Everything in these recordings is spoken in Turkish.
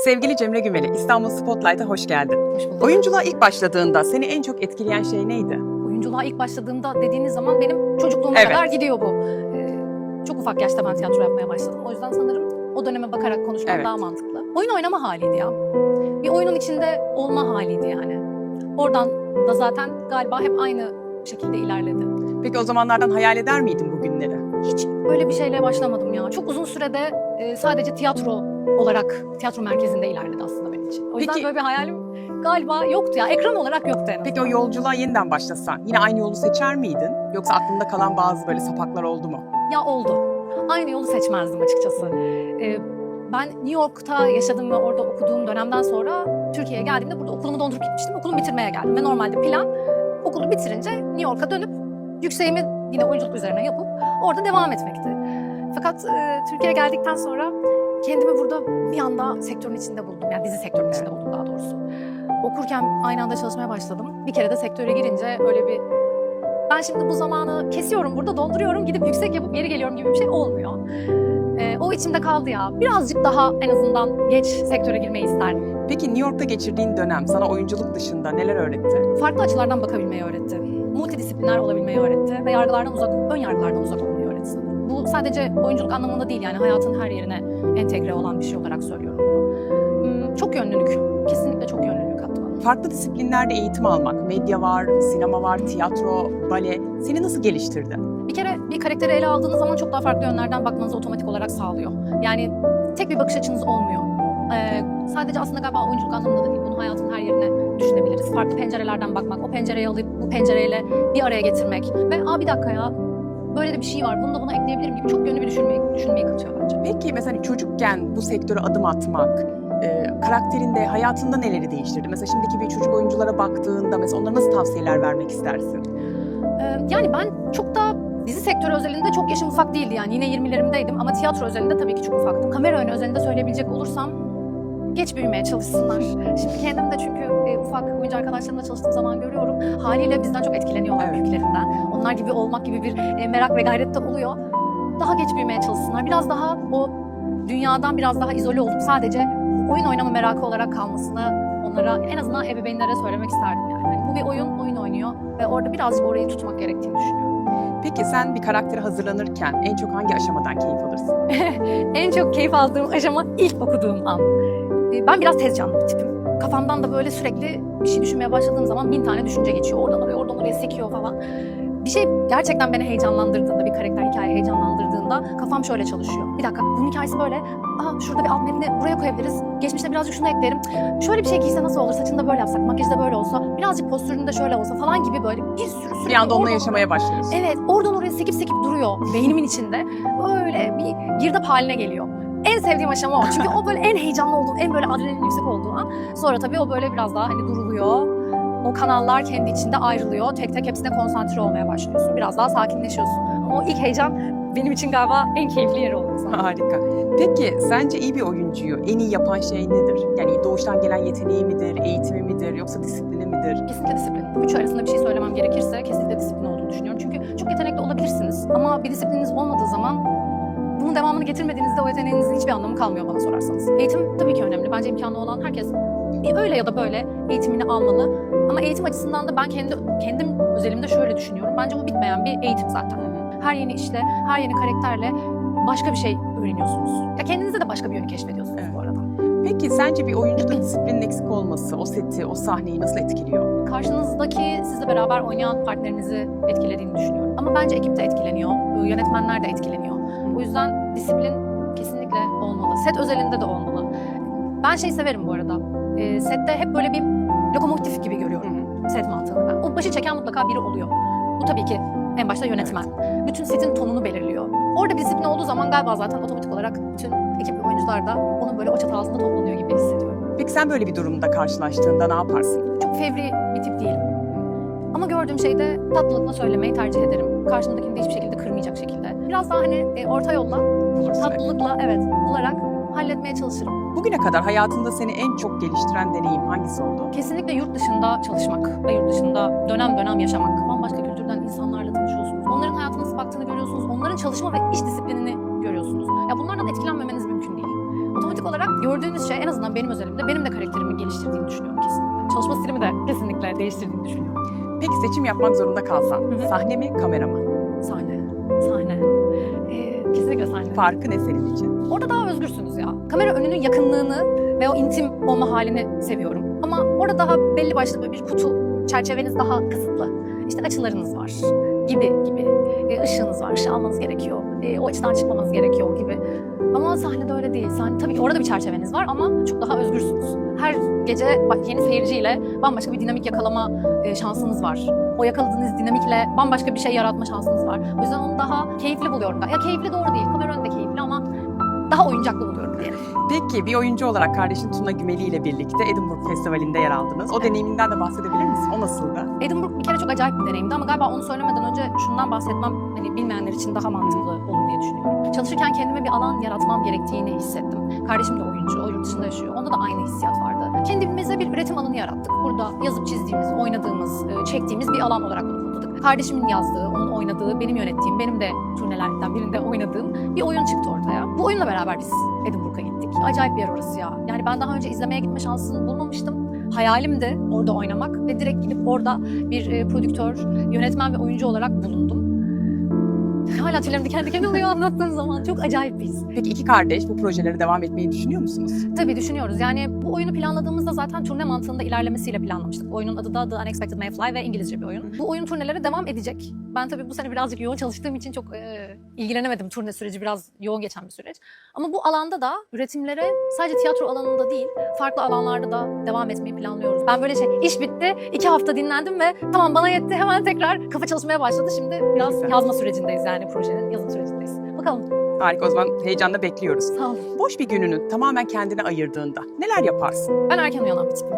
Sevgili Cemre Gümeli, İstanbul Spotlight'a hoş geldin. Hoş bulduk. Oyunculuğa ilk başladığında seni en çok etkileyen şey neydi? Oyunculuğa ilk başladığımda dediğiniz zaman benim çocukluğuma Evet. kadar gidiyor bu. Çok ufak yaşta ben tiyatro yapmaya başladım. O yüzden sanırım o döneme bakarak konuşmak Evet. daha mantıklı. Oyun oynama haliydi ya. Bir oyunun içinde olma haliydi yani. Oradan da zaten galiba hep aynı şekilde ilerledi. Peki o zamanlardan hayal eder miydin bu günleri? Hiç öyle bir şeyle başlamadım ya. Çok uzun sürede sadece tiyatro olarak tiyatro merkezinde ilerledi aslında benim için. O yüzden Peki- böyle bir hayalim galiba yoktu ya. Ekran olarak yoktu en azından. Peki o yolculuğa yeniden başlasan yine aynı yolu seçer miydin? Yoksa aklında kalan bazı böyle sapaklar oldu mu? Ya oldu. Aynı yolu seçmezdim açıkçası. Ben New York'ta yaşadım ve orada okuduğum dönemden sonra Türkiye'ye geldiğimde burada okulumu dondurup gitmiştim. Okulumu bitirmeye geldim ve normalde plan okulu bitirince New York'a dönüp yükseğimi yine oyunculuk üzerine yapıp orada devam etmekti. Fakat Türkiye'ye geldikten sonra kendimi burada bir anda sektörün içinde buldum. Yani dizi sektörünün içinde buldum daha doğrusu. Okurken aynı anda çalışmaya başladım. Bir kere de sektöre girince öyle bir ben şimdi bu zamanı kesiyorum burada donduruyorum gidip yüksek yapıp geri geliyorum gibi bir şey olmuyor. O içimde kaldı ya. Birazcık daha en azından geç sektöre girmeyi isterdim. Peki New York'ta geçirdiğin dönem sana oyunculuk dışında neler öğretti? Farklı açılardan bakabilmeyi öğretti. Multidisipliner olabilmeyi öğretti ve yargılardan uzak, ön yargılardan uzak olmayı öğretti sanırım. Bu sadece oyunculuk anlamında değil yani hayatın her yerine entegre olan bir şey olarak söylüyorum bunu. Çok yönlülük. Kesinlikle çok yönlülük kattı bana. Farklı disiplinlerde eğitim almak, medya var, sinema var, tiyatro, bale seni nasıl geliştirdi? Bir kere bir karakteri ele aldığınız zaman çok daha farklı yönlerden bakmanızı otomatik olarak sağlıyor. Yani tek bir bakış açınız olmuyor. Sadece aslında galiba oyunculuk anlamında da değil, bunu hayatın her yerine düşünebiliriz. Farklı pencerelerden bakmak, o pencereyi alıp bu pencereyle bir araya getirmek ve bir dakika ya böyle de bir şey var, bunu da buna ekleyebilirim gibi çok yönlü bir düşünmeyi katıyor bence. Peki mesela çocukken bu sektöre adım atmak, karakterinde, hayatında neleri değiştirdi? Mesela şimdiki bir çocuk oyunculara baktığında mesela onlara nasıl tavsiyeler vermek istersin? Yani ben çok da dizi sektörü özelinde çok yaşım ufak değildi yani yine 20'lerimdeydim ama tiyatro özelinde tabii ki çok ufaktım. Kamera önü özelinde söyleyebilecek olursam geç büyümeye çalışsınlar. Şimdi kendim de çünkü ufak oyuncu arkadaşlarımla çalıştığım zaman görüyorum. Haliyle bizden çok etkileniyorlar Evet. büyüklerinden. Onlar gibi olmak gibi bir merak ve gayret de oluyor. Daha geç büyümeye çalışsınlar. Biraz daha o dünyadan biraz daha izole olup sadece oyun oynama merakı olarak kalmasını onlara en azından ebeveynlere söylemek isterdim yani. Hani bu bir oyun oynuyor ve orada birazcık orayı tutmak gerektiğini düşünüyorum. Peki sen bir karaktere hazırlanırken en çok hangi aşamadan keyif alırsın? En çok keyif aldığım aşama ilk okuduğum an. Ben biraz tez canlı bir tipim. Kafamdan da böyle sürekli bir şey düşünmeye başladığım zaman 1000 tane düşünce geçiyor. Oradan oraya sekiyor falan. Bir şey gerçekten beni heyecanlandırdığında, bir karakter hikaye heyecanlandırdığında kafam şöyle çalışıyor. Bir dakika, bunun hikayesi böyle. Şurada bir alt metni buraya koyabiliriz. Geçmişte birazcık şunu eklerim. Şöyle bir şey giyse nasıl olur? Saçını da böyle yapsak, makyajı da böyle olsa, birazcık postüründe de şöyle olsa falan gibi böyle bir sürü Bir anda onunla oradan yaşamaya başlıyorsun. Evet, oradan oraya sekip duruyor beynimin içinde. Öyle bir girdap haline geliyor. En sevdiğim aşama o. Çünkü o böyle en heyecanlı olduğum, en böyle adrenalin yüksek olduğu an. Sonra tabii o böyle biraz daha hani duruluyor. O kanallar kendi içinde ayrılıyor. Tek tek hepsine konsantre olmaya başlıyorsun. Biraz daha sakinleşiyorsun. Ama o ilk heyecan benim için galiba en keyifli yeri oldu zaten. Harika. Peki sence iyi bir oyuncuyu en iyi yapan şey nedir? Yani doğuştan gelen yeteneği midir, eğitimi midir yoksa disiplini midir? Kesinlikle disiplin. Bu üçü arasında bir şey söylemem gerekirse kesinlikle disiplin olduğunu düşünüyorum. Çünkü çok yetenekli olabilirsiniz ama bir disiplininiz olmadığı zaman bunun devamını getirmediğinizde o yeteneğinizin hiçbir anlamı kalmıyor bana sorarsanız. Eğitim tabii ki önemli. Bence imkanı olan herkes öyle ya da böyle eğitimini almalı. Ama eğitim açısından da ben kendim özelimde şöyle düşünüyorum. Bence bu bitmeyen bir eğitim zaten. Her yeni işle, her yeni karakterle başka bir şey öğreniyorsunuz. Ya kendinizde de başka bir yönü keşfediyorsunuz bu arada. Peki sence bir oyuncuda disiplinin eksik olması o seti, o sahneyi nasıl etkiliyor? Karşınızdaki sizle beraber oynayan partnerinizi etkilediğini düşünüyorum. Ama bence ekip de etkileniyor, yönetmenler de etkileniyor. O yüzden disiplin kesinlikle olmalı. Set özelinde de olmalı. Ben severim bu arada. Sette hep böyle bir lokomotif gibi görüyorum set mantığını ben. O başı çeken mutlaka biri oluyor. Bu tabii ki en başta yönetmen. Bütün setin tonunu belirliyor. Orada bir disiplin olduğu zaman galiba zaten otomatik olarak bütün ekip ve oyuncular da onun böyle o çatı altında toplanıyor gibi hissediyorum. Peki sen böyle bir durumda karşılaştığında ne yaparsın? Çok fevri bir tip değilim. Ama gördüğüm şeyde tatlılıkla söylemeyi tercih ederim. Karşımdakini de hiçbir şekilde kırmayacak şekilde. Biraz daha hani orta yolla, tatlılıkla bularak halletmeye çalışırım. Bugüne kadar hayatında seni en çok geliştiren deneyim hangisi oldu? Kesinlikle yurt dışında çalışmak ve yurt dışında dönem yaşamak. Bambaşka kültürden insanlarla tanışıyorsunuz. Onların hayatına nasıl baktığını görüyorsunuz. Onların çalışma ve iş disiplinini görüyorsunuz. Ya bunlardan etkilenmemeniz mümkün değil. otomatik olarak gördüğünüz şey en azından benim özelimde benim de karakterimi geliştirdiğini düşünüyorum kesinlikle. Çalışma stilimi de kesinlikle değiştirdiğini düşünüyorum. Peki seçim yapmak zorunda kalsan, hı. sahne mi, kamera mı? Sahne. Kesinlikle sahne. Farkı ne senin için? Orada daha özgürsünüz ya. Kamera önünün yakınlığını ve o intim olma halini seviyorum. Ama orada daha belli başlı bir kutu çerçeveniz daha kısıtlı. İşte açılarınız var gibi. Işığınız var, ışığı almanız gerekiyor. O açıdan çıkmamanız gerekiyor gibi. Ama sahnede öyle değil. Sahne, tabii ki orada bir çerçeveniz var ama çok daha özgürsünüz. Her gece yeni seyirciyle bambaşka bir dinamik yakalama şansınız var. O yakaladığınız dinamikle bambaşka bir şey yaratma şansınız var. O yüzden onu daha keyifli buluyorum. Ya keyifli doğru değil, kamera önünde keyifli ama daha oyuncaklı buluyorum diyelim. Peki bir oyuncu olarak kardeşin Tuna Gümeli ile birlikte Edinburgh Festivali'nde yer aldınız. O deneyiminden de bahsedebilir misin? O nasıldı? Edinburgh bir kere çok acayip bir deneyimdi ama galiba onu söylemeden önce şundan bahsetmem hani bilmeyenler için daha mantıklı olur diye düşünüyorum. Çalışırken kendime bir alan yaratmam gerektiğini hissettim. Kardeşim de oyuncu, o yurt dışında yaşıyor. Onda da aynı hissiyat vardı. Kendimize bir üretim alanı yarattık. Burada yazıp çizdiğimiz, oynadığımız, çektiğimiz bir alan olarak bunu kullandık. Kardeşimin yazdığı, onun oynadığı, benim yönettiğim, benim de turnelerden birinde oynadığım bir oyun çıktı ortaya. Bu oyunla beraber biz Edinburgh'a gittik. Acayip bir yer orası ya. Yani ben daha önce izlemeye gitme şansını bulmamıştım. Hayalimdi orada oynamak ve direkt gidip orada bir prodüktör, yönetmen ve oyuncu olarak bulundum. Hala tüylerim diken diken oluyor anlattığın zaman. Çok acayip bir his. Peki iki kardeş bu projelere devam etmeyi düşünüyor musunuz? Tabii düşünüyoruz. Yani bu oyunu planladığımızda zaten turne mantığında ilerlemesiyle planlamıştık. Oyunun adı da The Unexpected Mayfly ve İngilizce bir oyun. Bu oyun turnelere devam edecek. Ben tabii bu sene birazcık yoğun çalıştığım için çok ilgilenemedim. Turne süreci biraz yoğun geçen bir süreç. Ama bu alanda da üretimlere sadece tiyatro alanında değil, farklı alanlarda da devam etmeyi planlıyoruz. Ben böyle iş bitti, 2 hafta dinlendim ve tamam bana yetti, hemen tekrar kafa çalışmaya başladı. Şimdi biraz Güzel. yazma sürecindeyiz yani projenin yazım sürecindeyiz. Bakalım. Harika, o zaman heyecanla bekliyoruz. Sağ olun. Boş bir gününü tamamen kendine ayırdığında neler yaparsın? Ben erken uyanan bir tipim.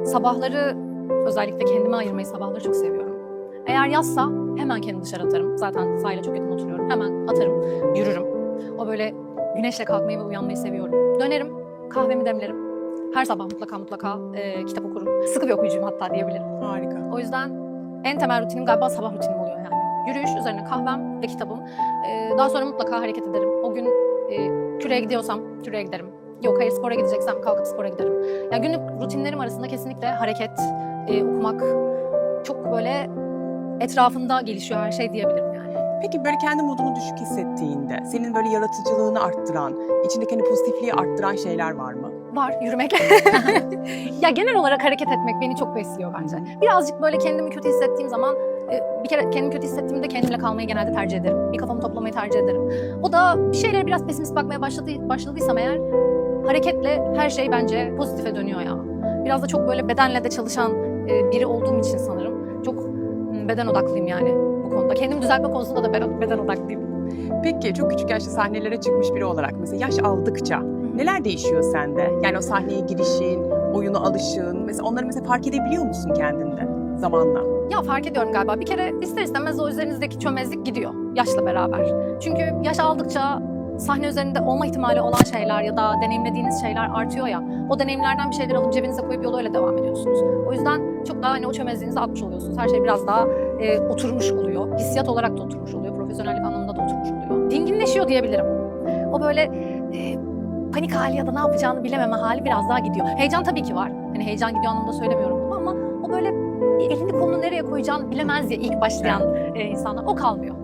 Sabahları özellikle kendime ayırmayı sabahları çok seviyorum. Eğer yazsa hemen kendimi dışarı atarım. Zaten sahile çok yakın oturuyorum. Hemen atarım, yürürüm. O böyle güneşle kalkmayı ve uyanmayı seviyorum. Dönerim, kahvemi demlerim. Her sabah mutlaka kitap okurum. Sıkı bir okuyucuyum hatta diyebilirim. Harika. O yüzden en temel rutinim galiba sabah rutinim oluyor yani. Yürüyüş, üzerine kahvem ve kitabım. Daha sonra mutlaka hareket ederim. O gün küreye gidiyorsam küreye giderim. Yok hayır spora gideceksem kalkıp spora giderim. Yani günlük rutinlerim arasında kesinlikle hareket, okumak çok böyle etrafında gelişiyor her şey diyebilirim yani. Peki böyle kendi modunu düşük hissettiğinde senin böyle yaratıcılığını arttıran, içindeki hani pozitifliği arttıran şeyler var mı? Var yürümek. Ya genel olarak hareket etmek beni çok besliyor bence. Birazcık böyle kendimi kötü hissettiğim zaman bir kere kendimi kötü hissettiğimde kendimle kalmayı genelde tercih ederim. Bir kafamı toplamayı tercih ederim. O da bir şeylere biraz pesimist bakmaya başladıysam eğer hareketle her şey bence pozitife dönüyor ya. Biraz da çok böyle bedenle de çalışan biri olduğum için sanırım çok beden odaklıyım yani bu konuda. Kendimi düzeltme konusunda da beden odaklıyım. Peki çok küçük yaşta sahnelere çıkmış biri olarak mesela yaş aldıkça neler değişiyor sende? Yani o sahneye girişin, oyuna alışın, mesela onları mesela fark edebiliyor musun kendinde zamanla? Ya fark ediyorum galiba. Bir kere ister istemez o üzerinizdeki çömezlik gidiyor yaşla beraber. Çünkü yaş aldıkça sahne üzerinde olma ihtimali olan şeyler ya da deneyimlediğiniz şeyler artıyor ya. O deneyimlerden bir şeyler alıp cebinize koyup yola öyle devam ediyorsunuz. O yüzden çok daha hani o çömezliğinizi atmış oluyorsunuz. Her şey biraz daha oturmuş oluyor. Hissiyat olarak da oturmuş oluyor. Profesyonellik anlamında da oturmuş oluyor. Dinginleşiyor diyebilirim. O böyle panik hali ya da ne yapacağını bilememe hali biraz daha gidiyor. Heyecan tabii ki var. Hani heyecan gidiyor anlamda söylemiyorum bunu ama o böyle elini kolunu nereye koyacağını bilemez ya ilk başlayan insanlar. O kalmıyor.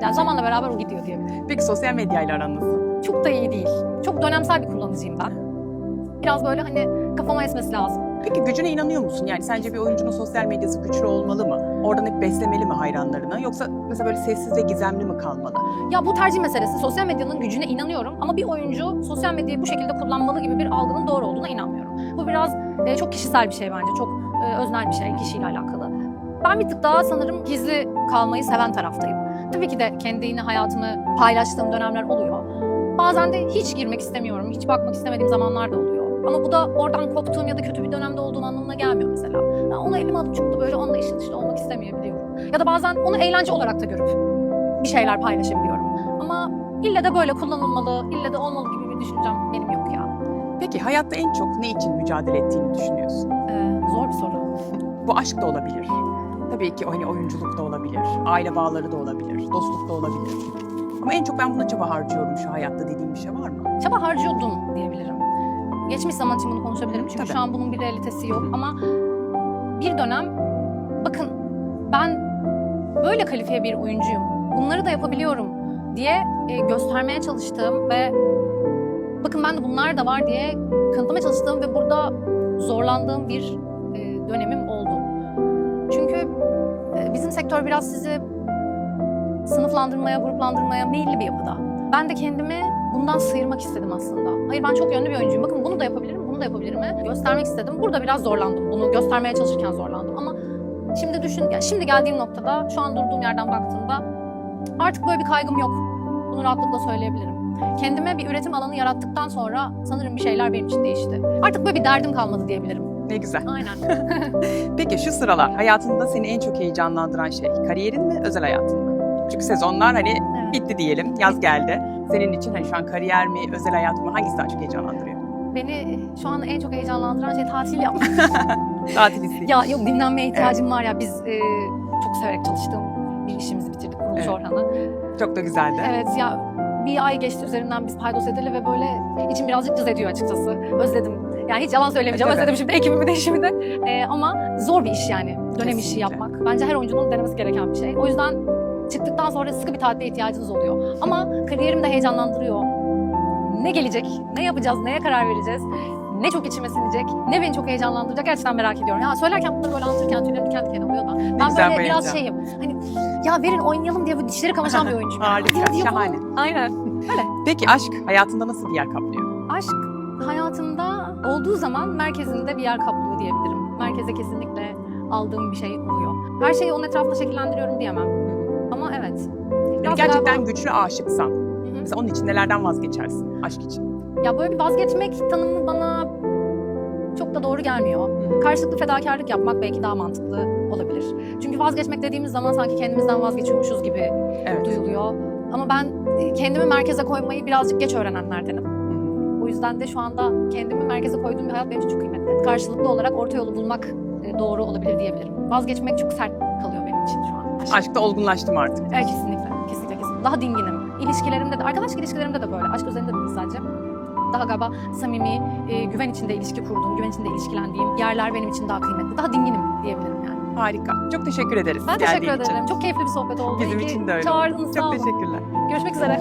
Yani zamanla beraber o gidiyor diyebilirim. Peki sosyal medyayla aran nasıl? Çok da iyi değil. Çok dönemsel bir kullanıcıyım ben. Biraz böyle hani kafama esmesi lazım. Peki gücüne inanıyor musun? Yani sence bir oyuncunun sosyal medyası güçlü olmalı mı? Oradan hep beslemeli mi hayranlarını? Yoksa mesela böyle sessiz ve gizemli mi kalmalı? Ya bu tercih meselesi. Sosyal medyanın gücüne inanıyorum ama bir oyuncu sosyal medyayı bu şekilde kullanmalı gibi bir algının doğru olduğuna inanmıyorum. Bu biraz çok kişisel bir şey bence. Çok öznel bir şey, kişiyle alakalı. Ben bir tık daha sanırım gizli kalmayı seven taraftayım. Tabii ki de kendi yine hayatımı paylaştığım dönemler oluyor. Bazen de hiç girmek istemiyorum, hiç bakmak istemediğim zamanlar da oluyor. Ama bu da oradan koptuğum ya da kötü bir dönemde olduğum anlamına gelmiyor mesela. Ben onu elime alıp çok da böyle onunla işin içinde olmak istemeyebiliyorum. Ya da bazen onu eğlence olarak da görüp bir şeyler paylaşabiliyorum. Ama ille de böyle kullanılmalı, ille de olmalı gibi bir düşüncem benim yok ya. Peki hayatta en çok ne için mücadele ettiğini düşünüyorsun? Zor bir soru. Bu aşk da olabilir. Tabii ki hani oyunculuk da olabilir, aile bağları da olabilir, dostluk da olabilir. Ama en çok ben buna çaba harcıyorum şu hayatta dediğim bir şey var mı? Çaba harcıyordum diyebilirim. Geçmiş zaman için bunu konuşabilirim çünkü Tabii. şu an bunun bir realitesi yok ama bir dönem bakın ben böyle kalifiye bir oyuncuyum, bunları da yapabiliyorum diye göstermeye çalıştığım ve bakın ben de bunlar da var diye kanıtlamaya çalıştığım ve burada zorlandığım bir dönemim oldu. Çünkü bizim sektör biraz sizi sınıflandırmaya, gruplandırmaya meyilli bir yapıda. Ben de kendimi bundan sıyırmak istedim aslında. Hayır ben çok yönlü bir oyuncuyum. Bakın bunu da yapabilirim, bunu da yapabilirim. Göstermek istedim. Burada biraz zorlandım. Bunu göstermeye çalışırken zorlandım. Ama şimdi şimdi geldiğim noktada, şu an durduğum yerden baktığımda artık böyle bir kaygım yok. Bunu rahatlıkla söyleyebilirim. Kendime bir üretim alanı yarattıktan sonra sanırım bir şeyler benim için değişti. Artık böyle bir derdim kalmadı diyebilirim. Ne güzel. Aynen. Peki şu sıralar hayatında seni en çok heyecanlandıran şey kariyerin mi, özel hayatın mı? Çünkü sezonlar hani Evet. bitti diyelim, yaz geldi. Senin için hani şu an kariyer mi, özel hayat mı, hangisi daha çok heyecanlandırıyor? Beni şu an en çok heyecanlandıran şey tatil yapmak. Tatil isteği. Ya yok dinlenmeye ihtiyacım var ya biz çok severek çalıştığım bir işimizi bitirdik Kuruluş Evet. Orhan'ı. Çok da güzeldi. Evet ya bir ay geçti üzerinden biz paydos edeli ve böyle içim birazcık cız ediyor açıkçası. Özledim. Yani hiç yalan söylemeyeceğim. Tabii. Özledim şimdi ekibimi de işimi de. Ama zor bir iş yani. Dönem işi Kesinlikle. yapmak. Bence her oyuncunun denemesi gereken bir şey. O yüzden çıktıktan sonra sıkı bir tatile ihtiyacınız oluyor. Ama kariyerim de heyecanlandırıyor. Ne gelecek? Ne yapacağız? Neye karar vereceğiz? Ne çok içime sinecek? Ne beni çok heyecanlandıracak? Gerçekten merak ediyorum. Ya söylerken bunları böyle anlatırken tüylerim diken diken oluyor da. Ben güzel böyle biraz bayılacağım. şeyim. Hani ya verin oynayalım diye böyle dişleri kamaşan bir oyuncuyum. Harika, Hadi yapalım. şahane. Aynen. Öyle. Peki aşk hayatında nasıl bir yer kaplıyor? Aşk hayatımda olduğu zaman merkezinde bir yer kaplıyor diyebilirim. Merkeze kesinlikle aldığım bir şey oluyor. Her şeyi onun etrafında şekillendiriyorum diyemem. Ama evet. Biraz Gerçekten galiba- güçlü aşıksan. Hı hı. Mesela onun için nelerden vazgeçersin aşk için? Ya böyle bir vazgeçmek tanımı bana çok da doğru gelmiyor. Karşılıklı fedakarlık yapmak belki daha mantıklı olabilir. Çünkü vazgeçmek dediğimiz zaman sanki kendimizden vazgeçiyormuşuz gibi Evet. duyuluyor. Ama ben kendimi merkeze koymayı birazcık geç öğrenenlerdenim. O yüzden de şu anda kendimi merkeze koyduğum bir hayat benim için çok kıymetli. Karşılıklı olarak orta yolu bulmak doğru olabilir diyebilirim. Vazgeçmek çok sert kalıyor benim için şu an. Aşkta olgunlaştım artık. Evet kesinlikle. Kesinlikle. Daha dinginim. İlişkilerimde de, arkadaşlık ilişkilerimde de böyle. Aşk üzerinde de değil sadece. Daha galiba samimi, güven içinde ilişki kurduğum, güven içinde ilişkilendiğim yerler benim için daha kıymetli. Daha dinginim diyebilirim yani. Harika. Çok teşekkür ederiz Ben teşekkür geldiğin için. ederim. Çok keyifli bir sohbet oldu. Bizim İyi ki için de öyle. çağırdınız. Sağ Çok olun. teşekkürler. Görüşmek üzere.